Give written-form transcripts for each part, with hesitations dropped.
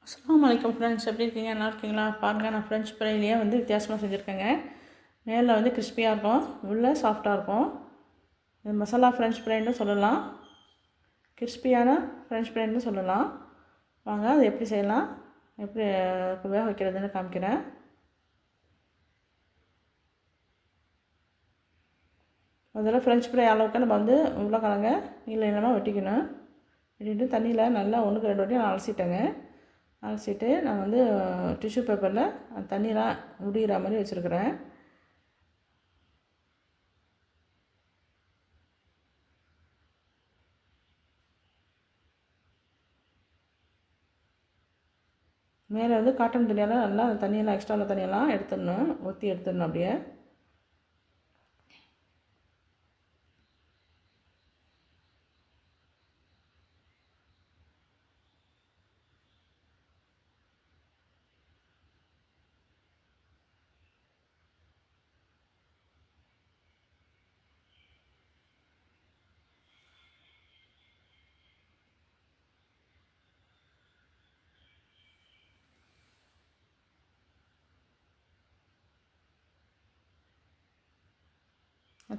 அஸ்ஸலாமு அலைக்கும் ஃப்ரெண்ட்ஸ், எப்படி இருக்கீங்க? நல்லா இருக்கீங்களா? பாருங்கள், நான் ஃப்ரெஞ்ச் ஃப்ரைலேயே வித்தியாசமாக செஞ்சுருக்கேங்க. மேலே கிறிஸ்பியாக இருக்கும், உள்ளே சாஃப்டாக இருக்கும். இது மசாலா ஃப்ரெஞ்ச் ஃப்ரைன்னு சொல்லலாம், கிறிஸ்பியான ஃப்ரெஞ்ச் ஃப்ரைன்னு சொல்லலாம். வாங்க, அது எப்படி செய்யலாம், எப்படி வேக வைக்கிறதுன்னு காமிக்கிறேன். முதல்ல ஃப்ரெஞ்ச் ஃப்ரை அளவுக்கு நம்ம உருளைக்கிழங்க நீளமாக வெட்டிக்கணும். வெட்டிட்டு தண்ணியில் நல்லா 1க்கு 2 வாட்டி நான் அலசிட்டேங்க. அலசிட்டு நான் டிஷ்யூ பேப்பரில் தண்ணியெலாம் முடிகிற மாதிரி வச்சுருக்கிறேன். மேலே காட்டன் துணியால் நல்லா அந்த தண்ணியெல்லாம் எக்ஸ்ட்ரா உள்ள தண்ணியெல்லாம் எடுத்துடணும், ஊற்றி எடுத்துடணும் அப்படியே.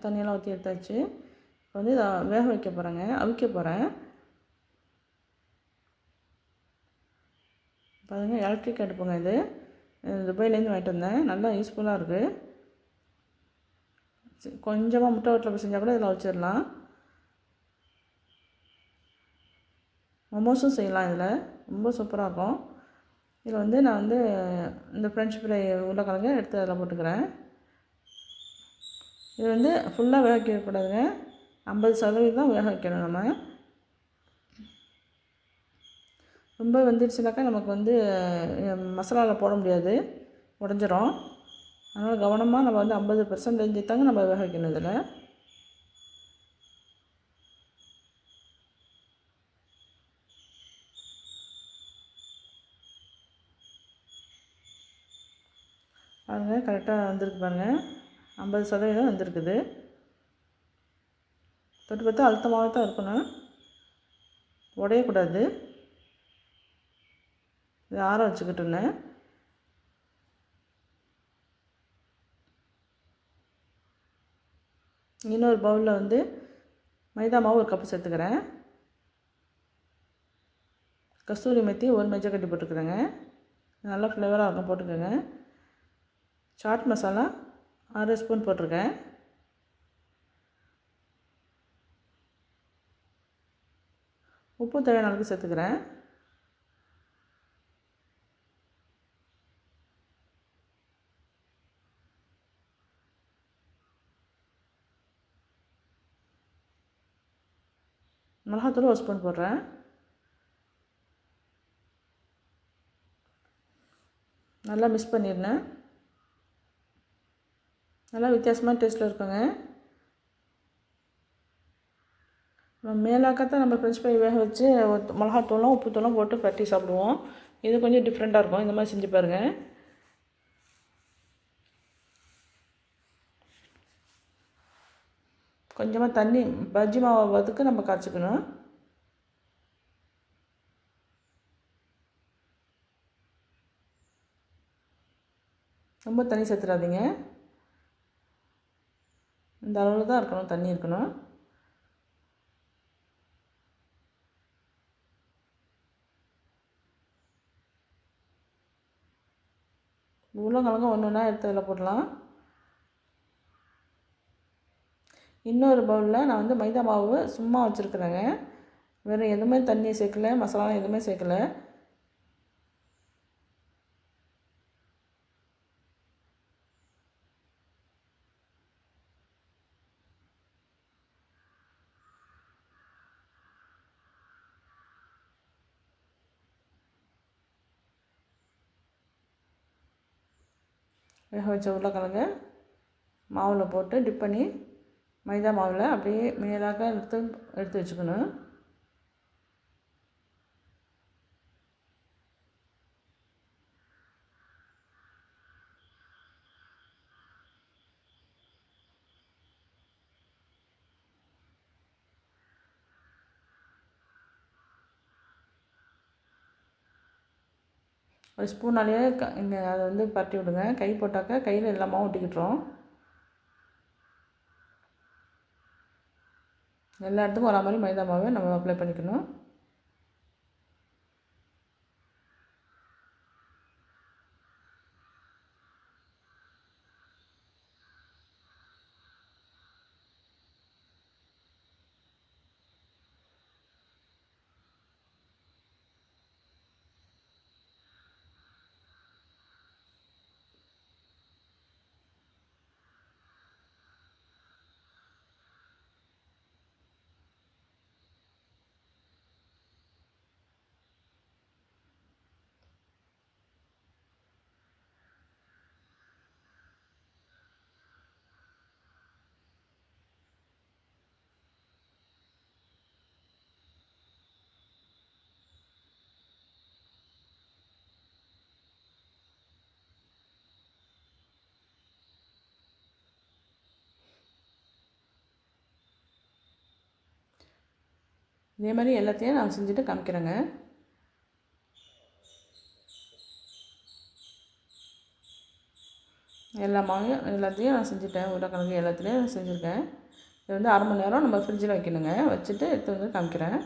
தண்ணியெல்லாம் ஊற்றி எடுத்தாச்சு. இப்போ இதை வேக வைக்க போகிறேங்க, அவிக்க போகிறேன். பாருங்கள், எலக்ட்ரிக் அடுப்புங்க இது. துபாயிலேருந்து வாங்கிட்டு வந்தேன், நல்லா யூஸ்ஃபுல்லாக இருக்குது. கொஞ்சமாக முட்டை ஓட்டில் செஞ்சால் கூட இதில் வச்சிடலாம். மோமோஸும் செய்யலாம் இதில், ரொம்ப சூப்பராக இருக்கும். இதில் நான் இந்த ஃப்ரெஞ்ச் ஃப்ரை உருளைக்கிழங்க எடுத்து அதில் போட்டுக்கிறேன். இது ஃபுல்லாக வேக வைக்கக்கூடாதுங்க, 50% தான் வேக வைக்கணும். நம்ம ரொம்ப வெந்துடுச்சுனாக்கா நமக்கு மசாலாவில் போட முடியாது, உடஞ்சிரும். அதனால் கவனமாக நம்ம 50% தாங்க நம்ம வேக வைக்கணும். இதில் பாருங்கள், கரெக்டாக வந்திருக்கு பாருங்கள், 50% வந்திருக்குது. தொட்டு பார்த்து அழுத்தமாக தான் இருக்கணும், உடையக்கூடாது. இதை ஆற வச்சுக்கிட்டுருந்தேன். இன்னொரு பவுலில் மைதா மாவு 1 கப்பு சேர்த்துக்கிறேன். கஸ்தூரி மெத்தி 1 மஞ்சள் கட்டி போட்டுக்கிறேங்க, நல்லா ஃப்ளேவராக இருக்கும், போட்டுக்கோங்க. சாட் மசாலா 6 ஸ்பூன் போட்டிருக்கேன். உப்பு தேவையான அளவுக்கு சேர்த்துக்கிறேன். மிளகாத்தூள் 1 ஸ்பூன் போடுறேன். நல்லா மிக்ஸ் பண்ணிடுறேன். நல்லா வித்தியாசமான டேஸ்ட்டில் இருக்குங்க. மேலாக்கத்தான் நம்ம ஃப்ரெஞ்ச் ஃப்ரை வேக வச்சு மிளகாத்தூளும் உப்புத்தூளும் போட்டு பரட்டி சாப்பிடுவோம். இது கொஞ்சம் டிஃப்ரெண்ட்டாக இருக்கும், இந்த மாதிரி செஞ்சு பாருங்கள். கொஞ்சமாக தண்ணி பஜ்ஜி மாவுக்கு நம்ம காய்ச்சிக்கணும். ரொம்ப தண்ணி சேர்த்துடாதீங்க, இந்த அளவில் தான் இருக்கணும், தண்ணி இருக்கணும். உருளைக்கிழங்கு ஒன்று ஒன்றா எடுத்து அதில் போடலாம். இன்னொரு பவுலில் நான் மைதா மாவு சும்மா வச்சுருக்குறேங்க, வேறு எதுவுமே தண்ணி சேர்க்கலை, மசாலாலாம் எதுவுமே சேர்க்கலை. வேக வச்ச உருளைக்கிழங்கு மாவில் போட்டு டிப் பண்ணி மைதா மாவில் அப்படியே மேலாக எடுத்து வச்சுக்கணும். ஒரு ஸ்பூனாலேயே இங்கே அதை வந்து பரட்டி விடுங்க. கை போட்டாக்கா கையில் எல்லா மாவும் ஒட்டிக்கிட்டுரும். எல்லா இடத்துக்கும் வரா மாதிரி மைதா மாவை நம்ம அப்ளை பண்ணிக்கணும். இதே மாதிரி எல்லாத்தையும் நான் செஞ்சுட்டு காமிக்கிறேங்க. எல்லாத்தையும் நான் செஞ்சுட்டேன். உருளைக்கிழங்கு எல்லாத்துலேயும் செஞ்சுருக்கேன். இது வந்து அரை மணி நேரம் நம்ம ஃப்ரிட்ஜில் வைக்கணுங்க. வச்சுட்டு எடுத்து வந்து காமிக்கிறேன்.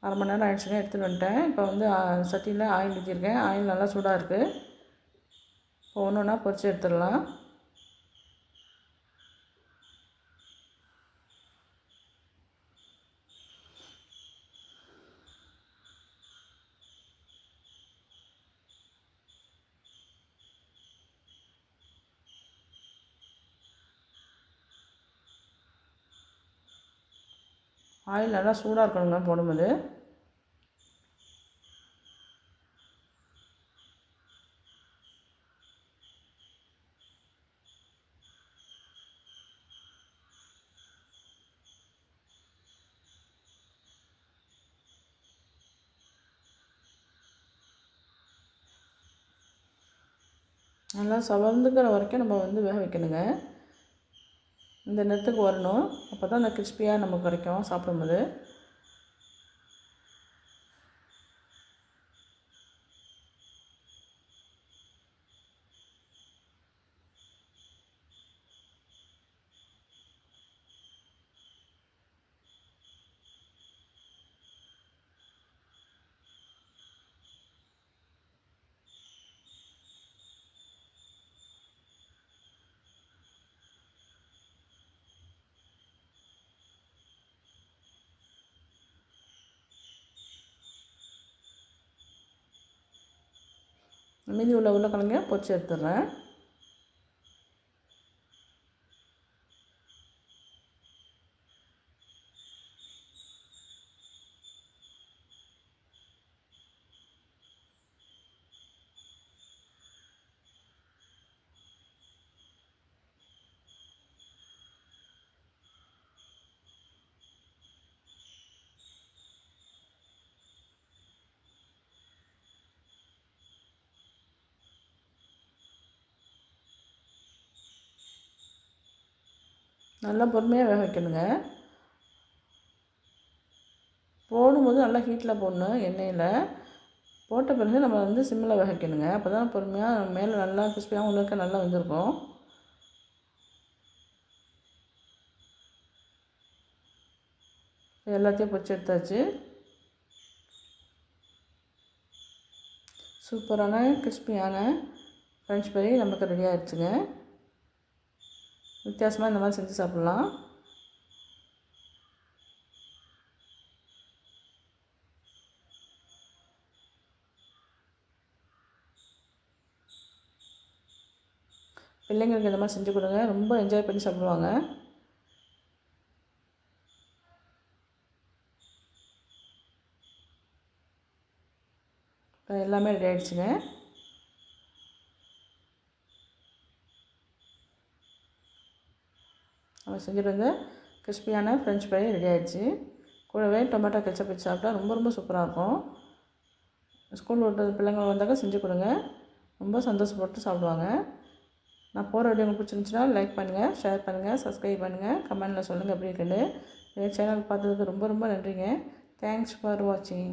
அரை மணி நேரம் ஆகிடுச்சுங்க, எடுத்துகிட்டு வந்துட்டேன். இப்போ வந்து சட்டியில் ஆயில் ஊற்றிருக்கேன். ஆயில் நல்லா சூடாக இருக்குது. இப்போ ஒன்று ஒன்றா பொரித்து எடுத்துடலாம். ஆயில் நல்லா சூடாக இருக்கணுங்க போடும்போது. நல்லா சவர்ந்துக்கிற வரைக்கும் நம்ம வந்து வேக வைக்கணுங்க. இந்த நேரத்துக்கு வரணும். அப்போ தான் அந்த கிறிஸ்பியாக நமக்கு கிடைக்கும் சாப்பிடும்போது. மீதி உள்ள உருளைக்கிழங்க பொரிச்சு எடுத்துடுறேன். நல்லா பொறுமையாக வேக வைக்கணுங்க. போடும்போது நல்லா ஹீட்டில் போடணும். எண்ணெயில் போட்ட பிறகு நம்ம வந்து சிம்மில் வேக வைக்கணுங்க. அப்போ தான் பொறுமையாக மேலே நல்லா கிறிஸ்பியாகவும் உள்ளே நல்லா வந்திருக்கும். எல்லாத்தையும் பொரிச்சு எடுத்தாச்சு. சூப்பரான கிறிஸ்பியான ஃப்ரெஞ்ச் ஃப்ரை நமக்கு ரெடி ஆகிடுச்சுங்க. வித்தியாசமாக இந்த மாதிரி செஞ்சு சாப்பிட்லாம். பிள்ளைங்களுக்கு இந்த மாதிரி செஞ்சு கொடுங்க. ரொம்ப என்ஜாய் பண்ணி சாப்பிடுவாங்க. இப்போ எல்லாமே ரெடி ஆகிடுச்சுங்க. நம்ம செஞ்சுட்டு வந்து கிறிஸ்பியான ஃப்ரெஞ்ச் ஃப்ரை ரெடி ஆகிடுச்சு. கூடவே டொமேட்டோ கெச்சப் வச்சு சாப்பிட்டா ரொம்ப ரொம்ப சூப்பராக இருக்கும். ஸ்கூல் விட்டு பிள்ளைங்க வந்தாக்க செஞ்சு கொடுங்க. ரொம்ப சந்தோஷப்பட்டு சாப்பிடுவாங்க. நான் போகிற வீடியோ உங்களுக்கு பிடிச்சிருந்துச்சுன்னா லைக் பண்ணுங்கள், ஷேர் பண்ணுங்கள், சப்ஸ்கிரைப் பண்ணுங்கள், கமெண்டில் சொல்லுங்கள் எப்படி இருக்குன்னு. சேனல் பார்த்ததுக்கு ரொம்ப ரொம்ப நன்றிங்க. தேங்க்ஸ் ஃபார் வாட்சிங்.